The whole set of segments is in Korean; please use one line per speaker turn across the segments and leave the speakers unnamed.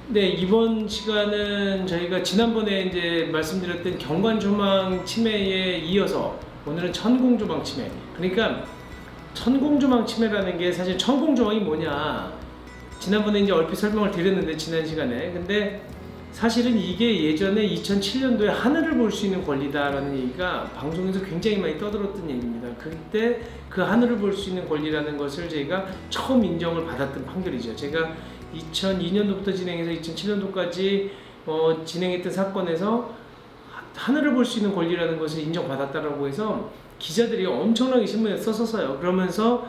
네, 이번 시간은 저희가 지난번에 이제 말씀드렸던 경관조망 침해에 이어서 오늘은 천공조망 침해. 그러니까 천공조망 침해라는 게 사실 천공조망이 뭐냐, 지난번에 이제 얼핏 설명을 드렸는데 지난 시간에. 근데 사실은 이게 예전에 2007년도에 하늘을 볼 수 있는 권리다라는 얘기가 방송에서 굉장히 많이 떠들었던 얘기입니다. 그때 그 하늘을 볼 수 있는 권리라는 것을 저희가 처음 인정을 받았던 판결이죠. 제가 2002년도부터 진행해서 2007년도까지 진행했던 사건에서 하늘을 볼 수 있는 권리라는 것을 인정받았다라고 해서 기자들이 엄청나게 신문에 썼었어요. 그러면서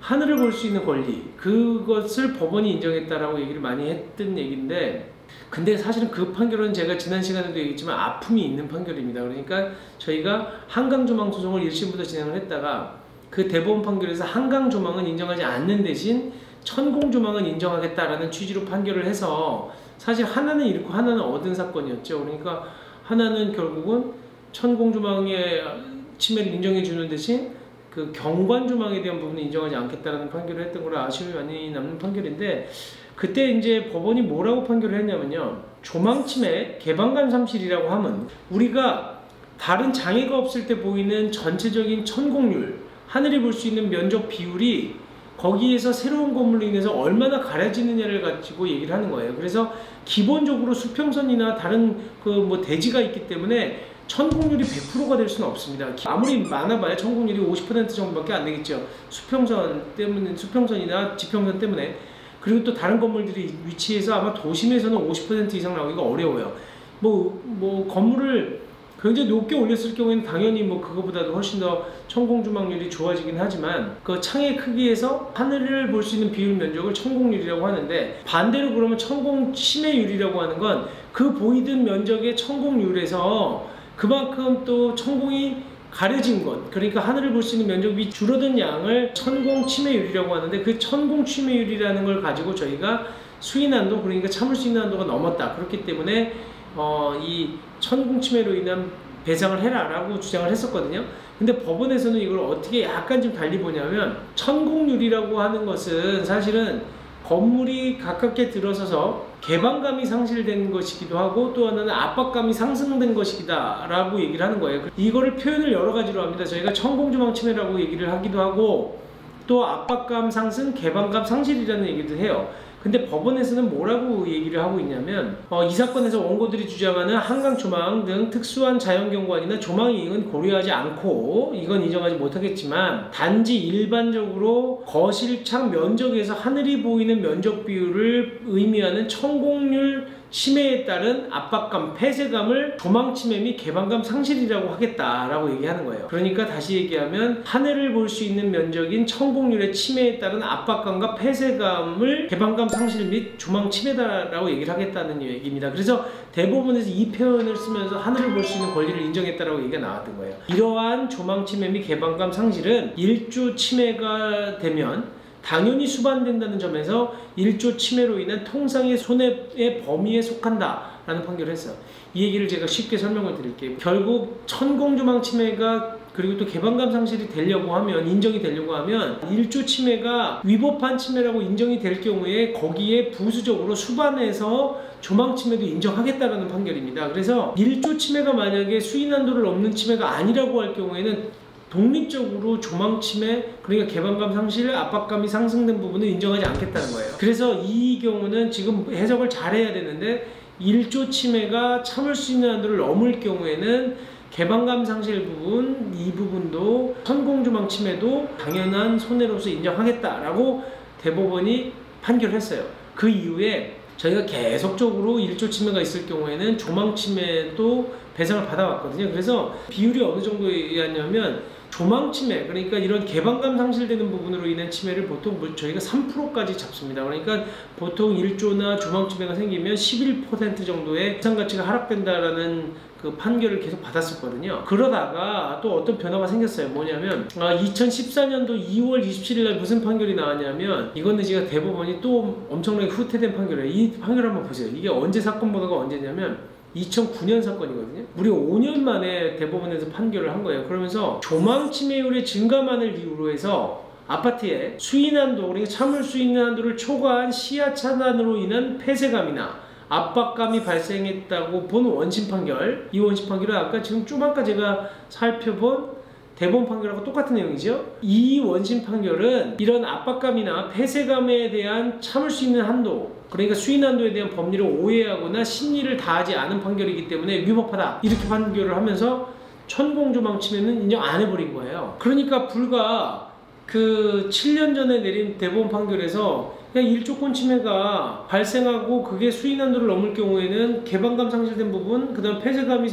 하늘을 볼 수 있는 권리, 그것을 법원이 인정했다라고 얘기를 많이 했던 얘기인데, 근데 사실은 그 판결은 제가 지난 시간에도 얘기했지만 아픔이 있는 판결입니다. 그러니까 저희가 한강조망 소송을 1심부터 진행을 했다가 그 대법원 판결에서 한강조망은 인정하지 않는 대신 천공조망은 인정하겠다라는 취지로 판결을 해서 사실 하나는 잃고 하나는 얻은 사건이었죠. 그러니까 하나는 결국은 천공조망의 침해를 인정해 주는 대신 그 경관조망에 대한 부분은 인정하지 않겠다라는 판결을 했던 거라 아쉬움이 많이 남는 판결인데, 그때 이제 법원이 뭐라고 판결을 했냐면요, 조망침해 개방감 상실이라고 하면 우리가 다른 장애가 없을 때 보이는 전체적인 천공률, 하늘이 볼 수 있는 면적 비율이 거기에서 새로운 건물로 인해서 얼마나 가려지느냐를 가지고 얘기를 하는 거예요. 그래서 기본적으로 수평선이나 다른 그 뭐 대지가 있기 때문에 천공률이 100%가 될 수는 없습니다. 아무리 많아봐야 천공률이 50% 정도밖에 안 되겠죠. 수평선 때문에, 수평선이나 지평선 때문에. 그리고 또 다른 건물들이 위치해서 아마 도심에서는 50% 이상 나오기가 어려워요. 뭐 건물을 굉장히 높게 올렸을 경우에는 당연히 뭐 그거보다도 훨씬 더 천공조망률이 좋아지긴 하지만 그 창의 크기에서 하늘을 볼 수 있는 비율 면적을 천공률이라고 하는데, 반대로 그러면 천공침해율이라고 하는 건 그 보이던 면적의 천공률에서 그만큼 또 천공이 가려진 것, 그러니까 하늘을 볼 수 있는 면적이 줄어든 양을 천공침해율이라고 하는데, 그 천공침해율이라는 걸 가지고 저희가 수인한도, 그러니까 참을 수 있는 한도가 넘었다, 그렇기 때문에 이 천공침해로 인한 배상을 해라 라고 주장을 했었거든요. 근데 법원에서는 이걸 어떻게 약간 좀 달리 보냐면, 천공률이라고 하는 것은 사실은 건물이 가깝게 들어서서 개방감이 상실된 것이기도 하고 또 하나는 압박감이 상승된 것이다 라고 얘기를 하는 거예요. 이거를 표현을 여러 가지로 합니다. 저희가 천공조망 침해라고 얘기를 하기도 하고 또 압박감 상승, 개방감 상실이라는 얘기도 해요. 근데 법원에서는 뭐라고 얘기를 하고 있냐면, 이 사건에서 원고들이 주장하는 한강조망 등 특수한 자연경관이나 조망이익은 고려하지 않고 이건 인정하지 못하겠지만, 단지 일반적으로 거실창 면적에서 하늘이 보이는 면적 비율을 의미하는 천공률 침해에 따른 압박감, 폐쇄감을 조망침해 및 개방감 상실이라고 하겠다라고 얘기하는 거예요. 그러니까 다시 얘기하면 하늘을 볼 수 있는 면적인 천공률의 침해에 따른 압박감과 폐쇄감을 개방감 상실 및 조망침해다라고 얘기를 하겠다는 얘기입니다. 그래서 대법원에서 이 표현을 쓰면서 하늘을 볼 수 있는 권리를 인정했다라고 얘기가 나왔던 거예요. 이러한 조망침해 및 개방감 상실은 일조 침해가 되면 당연히 수반된다는 점에서 일조 침해로 인한 통상의 손해의 범위에 속한다 라는 판결을 했어요. 이 얘기를 제가 쉽게 설명을 드릴게요. 결국 천공조망 침해가 그리고 또 개방감 상실이 되려고 하면, 인정이 되려고 하면 일조 침해가 위법한 침해라고 인정이 될 경우에 거기에 부수적으로 수반해서 조망 침해도 인정하겠다라는 판결입니다. 그래서 일조 침해가 만약에 수인한도를 넘는 침해가 아니라고 할 경우에는 독립적으로 조망침해, 그러니까 개방감 상실, 압박감이 상승된 부분을 인정하지 않겠다는 거예요. 그래서 이 경우는 지금 해석을 잘 해야 되는데, 일조 침해가 참을 수 있는 한도를 넘을 경우에는 개방감 상실 부분, 이 부분도 천공조망 침해도 당연한 손해로서 인정하겠다라고 대법원이 판결했어요. 그 이후에 저희가 계속적으로 일조 침해가 있을 경우에는 조망 침해도 배상을 받아왔거든요. 그래서 비율이 어느 정도였냐면, 조망 침해, 그러니까 이런 개방감 상실되는 부분으로 인한 침해를 보통 저희가 3%까지 잡습니다. 그러니까 보통 일조나 조망 침해가 생기면 11% 정도의 배상 가치가 하락된다라는 그 판결을 계속 받았었거든요. 그러다가 또 어떤 변화가 생겼어요. 뭐냐면 2014년도 2월 27일 날 무슨 판결이 나왔냐면, 이거는 제가 대법원이 또 엄청나게 후퇴된 판결이에요. 이 판결 한번 보세요. 이게 언제 사건 번호가 언제냐면 2009년 사건이거든요. 무려 5년 만에 대법원에서 판결을 한 거예요. 그러면서 조망 침해율의 증가만을 이유로 해서 아파트의 수인한도, 그러니까 참을 수 있는 한도를 초과한 시야 차단으로 인한 폐쇄감이나 압박감이 발생했다고 본 원심 판결. 이 원심 판결은 아까 지금 좀 아까 제가 살펴본 대법원 판결하고 똑같은 내용이죠. 이 원심 판결은 이런 압박감이나 폐쇄감에 대한 참을 수 있는 한도, 그러니까 수인 한도에 대한 법리를 오해하거나 신의를 다하지 않은 판결이기 때문에 위법하다, 이렇게 판결을 하면서 천공조망 침해는 인정 안 해버린 거예요. 그러니까 불과 그 7년 전에 내린 대법원 판결에서 그냥 일조권 침해가 발생하고 그게 수인 한도를 넘을 경우에는 개방감 상실된 부분, 그 다음 폐쇄감이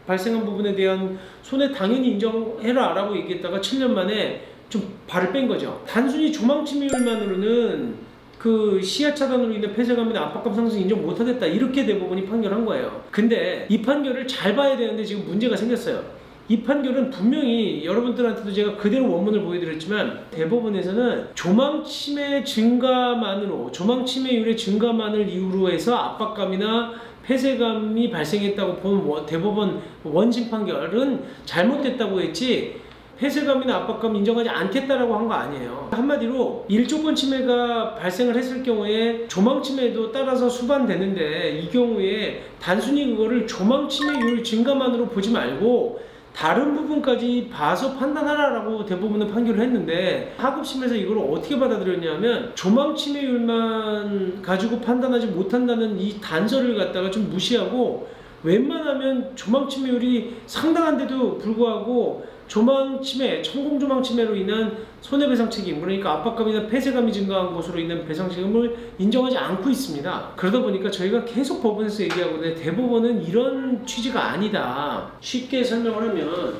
발생한 부분에 대한 손해 당연히 인정해라 라고 얘기했다가 7년 만에 좀 발을 뺀 거죠. 단순히 조망 침해율만으로는 그 시야 차단으로 인한 폐쇄감이나 압박감 상승 인정 못하겠다, 이렇게 대법원이 판결한 거예요. 근데 이 판결을 잘 봐야 되는데 지금 문제가 생겼어요. 이 판결은 분명히 여러분들한테도 제가 그대로 원문을 보여드렸지만 대법원에서는 조망 침해 증가만으로, 조망 침해율의 증가만을 이유로 해서 압박감이나 폐쇄감이 발생했다고 본 대법원 원심 판결은 잘못됐다고 했지 폐쇄감이나 압박감 인정하지 않겠다라고 한 거 아니에요. 한마디로 일조권 침해가 발생을 했을 경우에 조망 침해도 따라서 수반되는데, 이 경우에 단순히 그거를 조망 침해율 증가만으로 보지 말고 다른 부분까지 봐서 판단하라라고 대법원은 판결을 했는데, 하급심에서 이걸 어떻게 받아들였냐면 조망 침해율만 가지고 판단하지 못한다는 이 단서를 갖다가 좀 무시하고, 웬만하면 조망 침해율이 상당한데도 불구하고 조망 침해, 천공조망 침해로 인한 손해배상 책임, 그러니까 압박감이나 폐쇄감이 증가한 것으로 인한 배상 책임을 인정하지 않고 있습니다. 그러다 보니까 저희가 계속 법원에서 얘기하거든요. 대법원은 이런 취지가 아니다. 쉽게 설명을 하면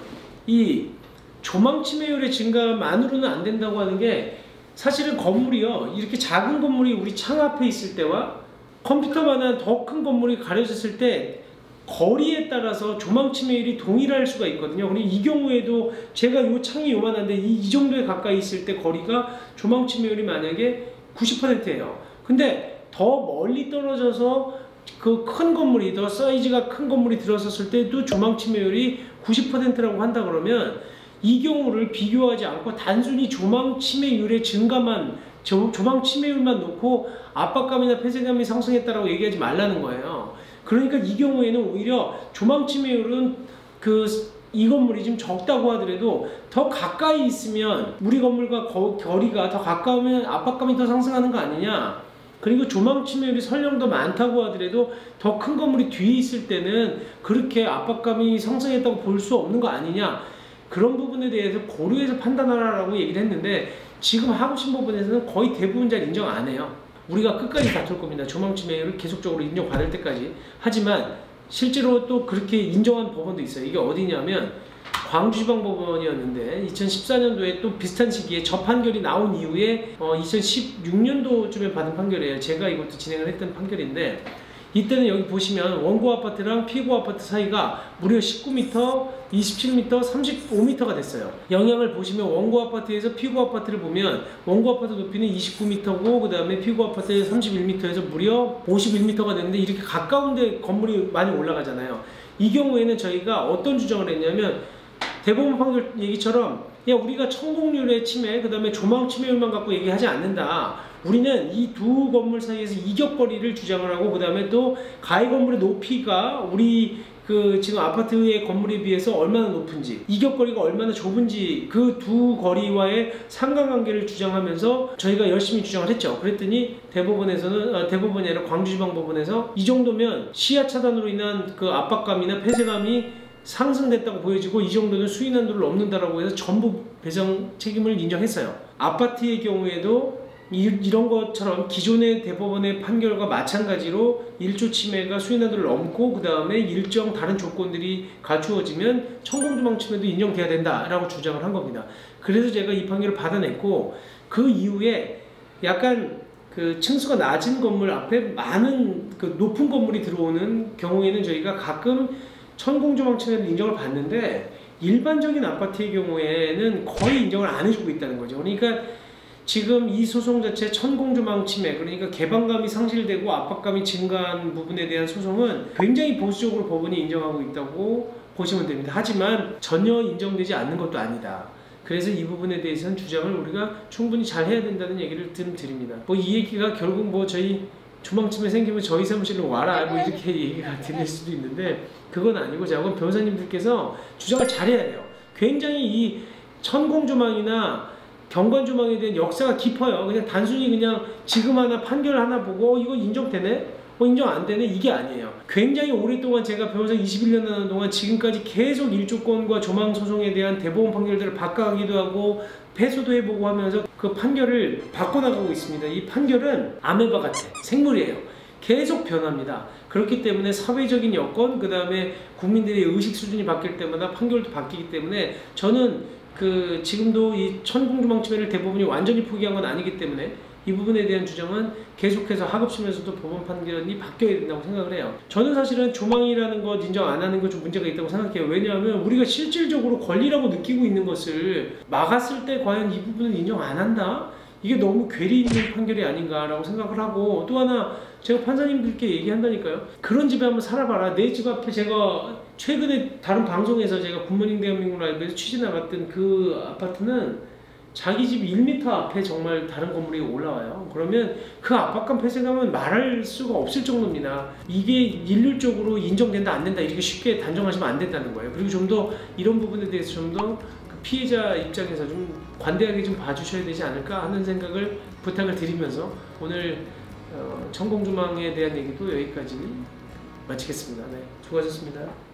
이 조망 침해율의 증가만으로는 안 된다고 하는 게, 사실은 건물이요, 이렇게 작은 건물이 우리 창 앞에 있을 때와 컴퓨터만한 더 큰 건물이 가려졌을 때 거리에 따라서 조망 침해율이 동일할 수가 있거든요. 그리고 이 경우에도 제가 이 창이 요만한데 이 정도에 가까이 있을 때 거리가 조망 침해율이 만약에 90%예요. 근데 더 멀리 떨어져서 그 큰 건물이, 더 사이즈가 큰 건물이 들어섰을 때도 조망 침해율이 90%라고 한다 그러면, 이 경우를 비교하지 않고 단순히 조망 침해율의 증가만, 조망 침해율만 놓고 압박감이나 폐쇄감이 상승했다라고 얘기하지 말라는 거예요. 그러니까 이 경우에는 오히려 조망 침해율은 이 건물이 좀 적다고 하더라도 더 가까이 있으면, 우리 건물과 거리가 더 가까우면 압박감이 더 상승하는 거 아니냐. 그리고 조망 침해율이 설령 더 많다고 하더라도 더 큰 건물이 뒤에 있을 때는 그렇게 압박감이 상승했다고 볼 수 없는 거 아니냐. 그런 부분에 대해서 고려해서 판단하라고 얘기를 했는데, 지금 하급심법원에서는 거의 대부분 잘 인정 안 해요. 우리가 끝까지 다툴 겁니다. 조망 침해율을 계속적으로 인정받을 때까지. 하지만 실제로 또 그렇게 인정한 법원도 있어요. 이게 어디냐면 광주지방법원이었는데 2014년도에 또 비슷한 시기에 저 판결이 나온 이후에 2016년도쯤에 받은 판결이에요. 제가 이것도 진행을 했던 판결인데, 이때는 여기 보시면 원고 아파트랑 피고 아파트 사이가 무려 19m, 27m, 35m가 됐어요. 영향을 보시면 원고 아파트에서 피고 아파트를 보면 원고 아파트 높이는 29m고 그 다음에 피고 아파트에서 31m에서 무려 51m가 되는데, 이렇게 가까운데 건물이 많이 올라가잖아요. 이 경우에는 저희가 어떤 주장을 했냐면, 대법원 판결 얘기처럼 야, 우리가 천공률의 침해, 그 다음에 조망 침해율만 갖고 얘기하지 않는다. 우리는 이 두 건물 사이에서 이격거리를 주장을 하고, 그 다음에 또 가해 건물의 높이가 우리 지금 아파트의 건물에 비해서 얼마나 높은지, 이격거리가 얼마나 좁은지, 그 두 거리와의 상관관계를 주장하면서 저희가 열심히 주장을 했죠. 그랬더니 대법원에서는, 대법원이 아니라 광주지방법원에서 이 정도면 시야 차단으로 인한 그 압박감이나 폐쇄감이 상승됐다고 보여지고, 이 정도는 수인 한도를 넘는다라고 해서 전부 배상 책임을 인정했어요. 아파트의 경우에도 이런 것처럼 기존의 대법원의 판결과 마찬가지로 1조 침해가 수인 한도를 넘고 그 다음에 일정 다른 조건들이 갖추어지면 천공조망 침해도 인정돼야 된다라고 주장을 한 겁니다. 그래서 제가 이 판결을 받아냈고, 그 이후에 약간 층수가 낮은 건물 앞에 많은 높은 건물이 들어오는 경우에는 저희가 가끔 천공조망 침해도 인정을 받는데, 일반적인 아파트의 경우에는 거의 인정을 안 해주고 있다는 거죠. 그러니까 지금 이 소송 자체 천공조망 침해, 그러니까 개방감이 상실되고 압박감이 증가한 부분에 대한 소송은 굉장히 보수적으로 법원이 인정하고 있다고 보시면 됩니다. 하지만 전혀 인정되지 않는 것도 아니다. 그래서 이 부분에 대해서는 주장을 우리가 충분히 잘 해야 된다는 얘기를 드립니다. 뭐 이 얘기가 결국 뭐 저희 조망침해 생기면 저희 사무실로 와라 뭐 이렇게 얘기가 들릴 수도 있는데 그건 아니고 자꾸 변호사님들께서 주장을 잘해야 돼요. 굉장히 이 천공조망이나 경관조망에 대한 역사가 깊어요. 그냥 단순히 그냥 지금 하나 판결 하나 보고 이거 인정되네? 인정 안 되네? 이게 아니에요. 굉장히 오랫동안 제가 변호사 21년 하는 동안 지금까지 계속 일조권과 조망소송에 대한 대법원 판결들을 바꿔가기도 하고 패소도 해보고 하면서 그 판결을 바꿔나가고 있습니다. 이 판결은 아메바 같아. 생물이에요. 계속 변합니다. 그렇기 때문에 사회적인 여건, 그 다음에 국민들의 의식 수준이 바뀔 때마다 판결도 바뀌기 때문에 저는 지금도 이 천공조망침해를 대법원이 완전히 포기한 건 아니기 때문에 이 부분에 대한 주장은 계속해서 하급심에서도 법원 판결이 바뀌어야 된다고 생각을 해요. 저는 사실은 조망이라는 것 인정 안 하는 것 좀 문제가 있다고 생각해요. 왜냐하면 우리가 실질적으로 권리라고 느끼고 있는 것을 막았을 때 과연 이 부분은 인정 안 한다? 이게 너무 괴리 있는 판결이 아닌가라고 생각을 하고, 또 하나 제가 판사님들께 얘기한다니까요. 그런 집에 한번 살아봐라. 내 집 앞에 제가 최근에 다른 방송에서 제가 굿모닝 대한민국 라이브에서 취재 나갔던 그 아파트는 자기 집 1m 앞에 정말 다른 건물이 올라와요. 그러면 그 압박감 폐쇄감은 말할 수가 없을 정도입니다. 이게 일률적으로 인정된다 안 된다 이렇게 쉽게 단정하시면 안 된다는 거예요. 그리고 좀 더 이런 부분에 대해서 좀 더 피해자 입장에서 좀 관대하게 좀 봐주셔야 되지 않을까 하는 생각을 부탁을 드리면서 오늘 천공조망에 대한 얘기도 여기까지 마치겠습니다. 네, 수고하셨습니다.